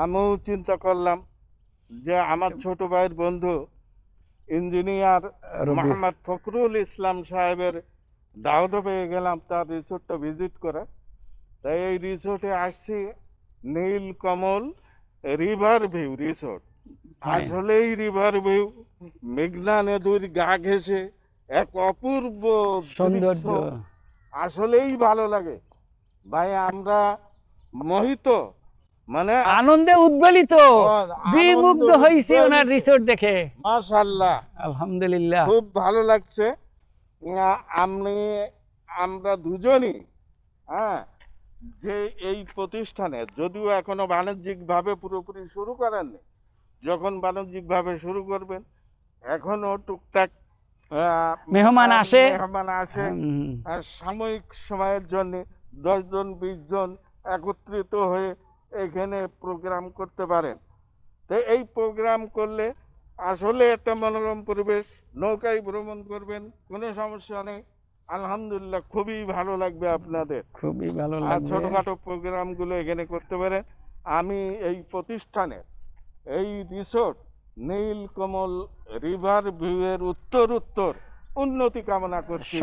আমিও চিন্তা করলাম যে আমার ছোট ভাইয়ের বন্ধু ইঞ্জিনিয়ার রবি মোহাম্মদ ফখরুল ইসলাম সাহেবের দাওয়াত পেয়ে গেলাম তার রিসোর্টটা ভিজিট করে। তাই এই রিসোর্টে আসছি, নীলকমল রিভার ভিউ রিসোর্ট। হ্যাঁ আসলেই রিভার ভিউ, মেঘনা নদীর গা ঘেঁষে এক অপূর্ব দৃশ্য, সৌন্দর্য আসলেই ভালো লাগে ভাই। আমরা মোহিত, মানে আনন্দে উদ্বেলিত আনন্দ বিমুগ্ধ হয়েছি ওনার উদ্বেলিত। রিসোর্ট দেখে। মাশাআল্লাহ, আলহামদুলিল্লাহ। খুব ভালো লাগছে। আমি আমরা দুজনই, হ্যাঁ, যে এই প্রতিষ্ঠানে যদিও এখনো বাণিজ্যিক ভাবে পুরোপুরি শুরু করেননি, যখন বাণিজ্যিক ভাবে শুরু করবেন এখনো টুকটাক মেহমান আসে। মেহমান আসে। হুম, আর সাময়িক সময়ের জন্য 10 জন 20 জন একত্রিত হয়ে এখানে প্রোগ্রাম করতে পারেন। তো এই প্রোগ্রাম করলে আসলে একটা মনোরম পরিবেশ, নৌকায় ভ্রমণ করবেন, কোনো সমস্যা নেই। আলহামদুলিল্লাহ, খুবই ভালো লাগবে আপনাদের। খুবই ভালো আর লাগবে। ছোটখাটো প্রোগ্রামগুলো এখানে করতে পারেন। আমি এই প্রতিষ্ঠানে, এই রিসোর্ট নীলকমল রিভার ভিউ এর উত্তর উন্নতি কামনা করছি।